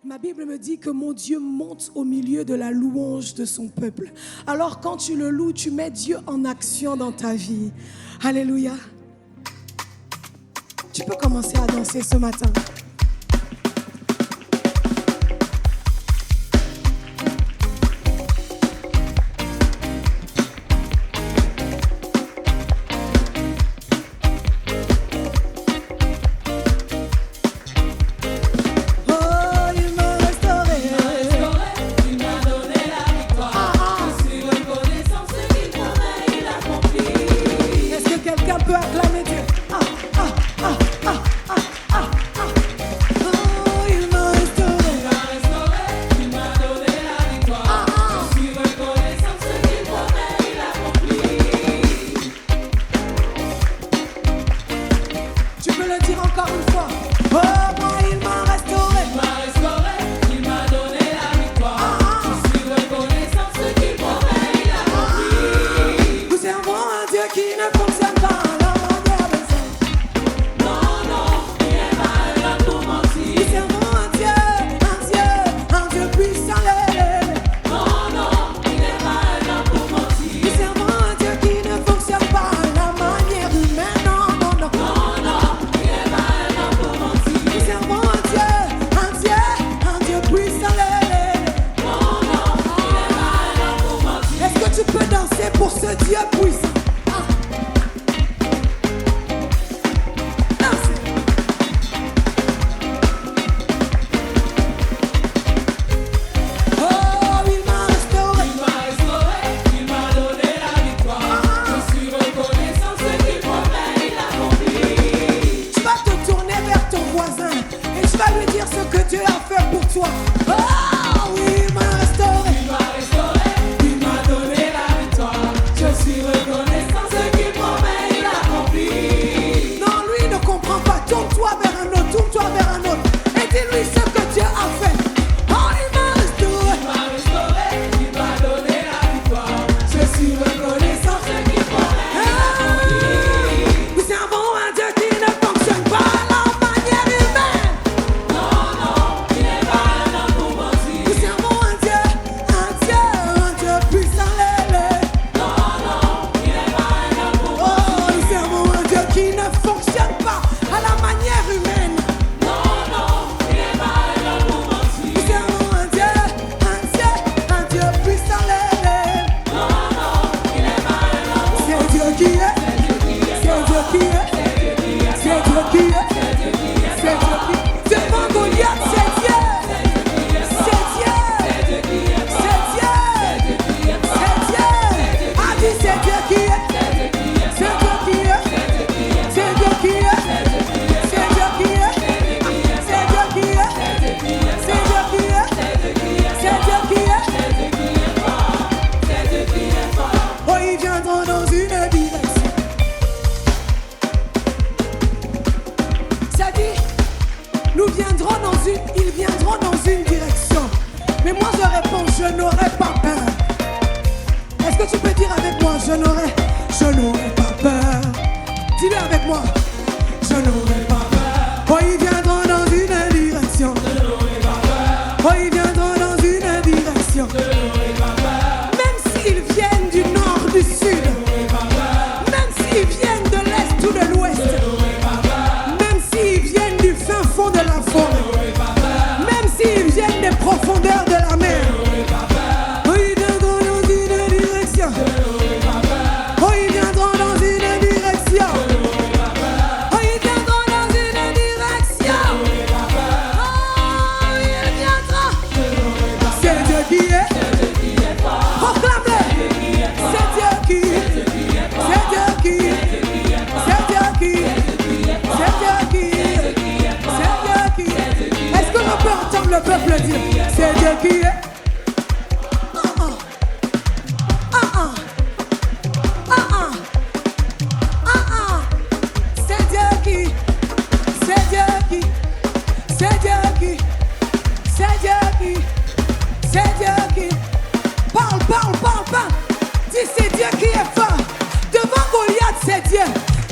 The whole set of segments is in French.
Ma Bible me dit que mon Dieu monte au milieu de la louange de son peuple. Alors quand tu le loues, tu mets Dieu en action dans ta vie. Alléluia. Tu peux commencer à danser ce matin.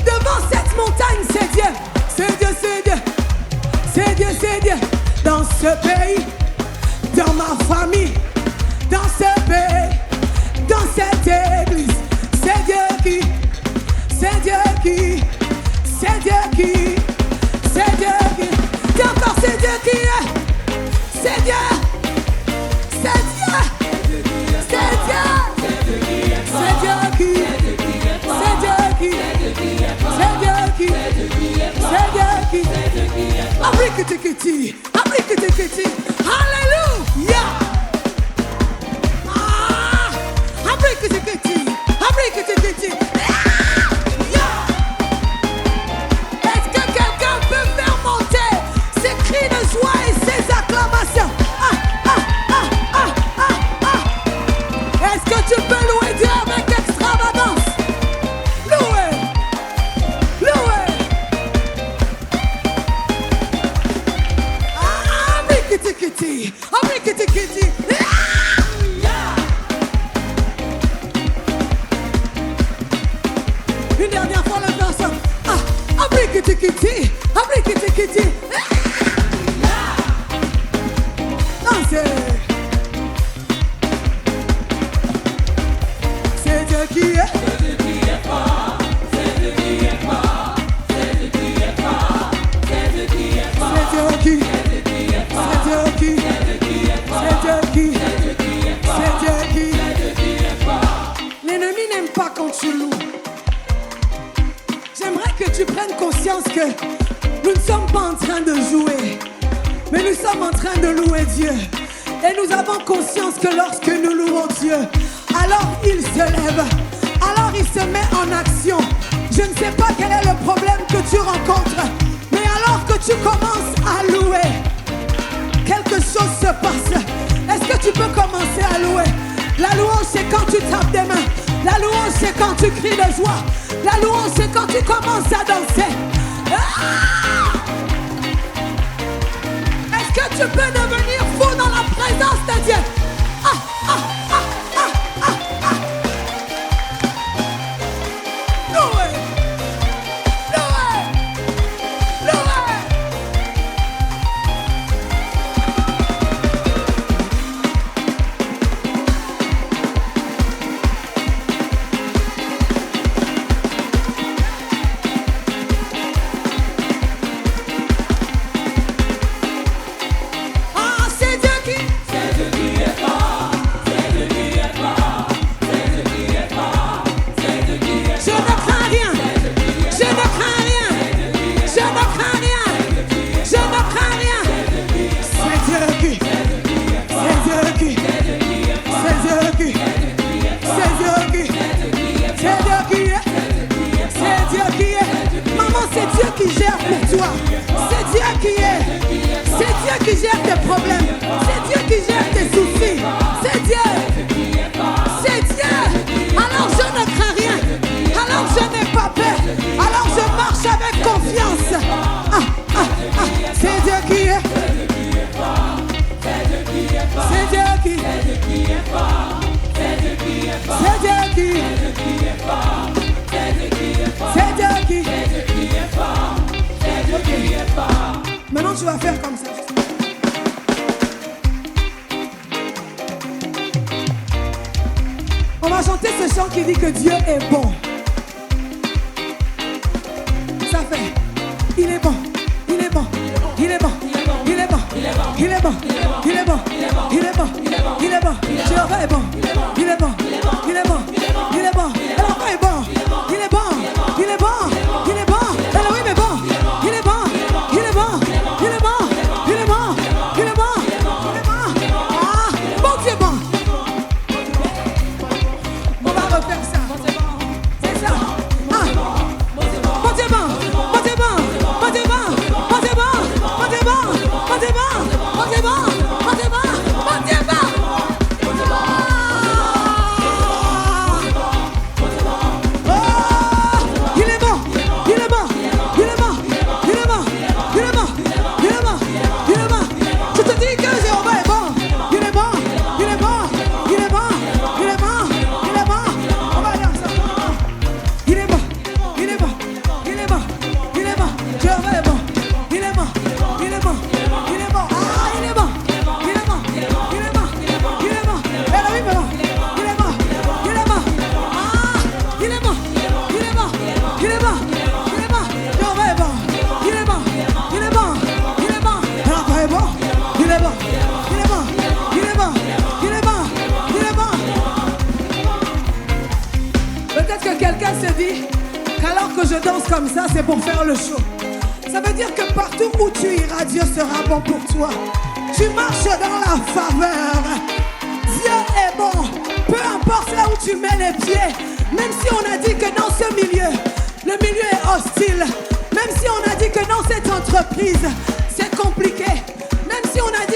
Devant cette montagne, c'est Dieu. C'est Dieu, c'est Dieu. Dans ce pays, dans ma famille, dans ce pays, dans cette église. C'est Dieu qui, c'est Dieu qui, c'est Dieu qui, c'est Dieu qui. Dis encore, c'est Dieu qui est, c'est Dieu, c'est Dieu, c'est Dieu, c'est Dieu qui, c'est Dieu qui, c'est Dieu qui, c'est Dieu qui. Abrikiti, abrikiti, hallelujah. Abrikiti, abrikiti. Est-ce que quelqu'un peut faire monter ses cris de joie et ses acclamations? Est-ce que tu peux louer Dieu avec extravagance? Louer, louer. Abrikiti, abrikiti. Une dernière fois le verset. Abrikiti, abrikiti. Dansez. C'est Dieu qui est. C'est Dieu qui est fort. C'est Dieu qui est fort. C'est Dieu qui est fort. C'est Dieu qui est fort. C'est Dieu qui. C'est Dieu qui. C'est Dieu qui. C'est Dieu qui. L'ennemi n'aime pas quand tu loues. J'aimerais que tu prennes conscience que nous ne sommes pas en train de jouer, mais nous sommes en train de louer Dieu. Et nous avons conscience que lorsque nous louons Dieu, alors il se lève, alors il se met en action. Je ne sais pas quel est le problème que tu rencontres, mais alors que tu commences à louer, quelque chose se passe. Est-ce que tu peux commencer à louer? La louange, c'est quand tu tapes des mains. La louange, c'est quand tu cries de joie. La louange, c'est quand tu commences à danser. Est-ce que tu peux devenir fou dans la présence de Dieu? Louez, louez, louez. Qui gère tes problèmes, c'est Dieu qui gère tes soucis, c'est Dieu, c'est Dieu. Alors je ne crains rien, alors je n'ai pas peur, alors je marche avec confiance. C'est Dieu qui est, c'est Dieu qui, c'est Dieu qui, c'est Dieu qui. Maintenant tu vas faire comme ça. On va chanter ce chant qui dit que Dieu est bon. Ça fait, il est bon, il est bon, il est bon, il est bon, il est bon, il est bon, il est bon, il est bon, il est bon, Jéhovah est bon, il est bon, il est bon, il est bon, Elohim est bon, il est bon, il est bon, il est bon, Elohim est bon, il est bon, il est bon, il est bon, il est bon, il est bon, il est bon, ah, bon Dieu bon. On va refaire ça, c'est ça, ah, bon Dieu bon, bon Dieu bon, bon Dieu bon, bon Dieu bon, bon Dieu bon, bon Dieu bon, bon Dieu bon, bon Dieu bon, bon Dieu bon, bon Dieu bon. je danse comme ça, c'est pour faire le show. Ça veut dire que partout où tu iras, Dieu sera bon pour toi. Tu marches dans la faveur. Dieu est bon. Peu importe là où tu mets les pieds. Même si on a dit que dans ce milieu, le milieu est hostile. Même si on a dit que dans cette entreprise, c'est compliqué. Même si on a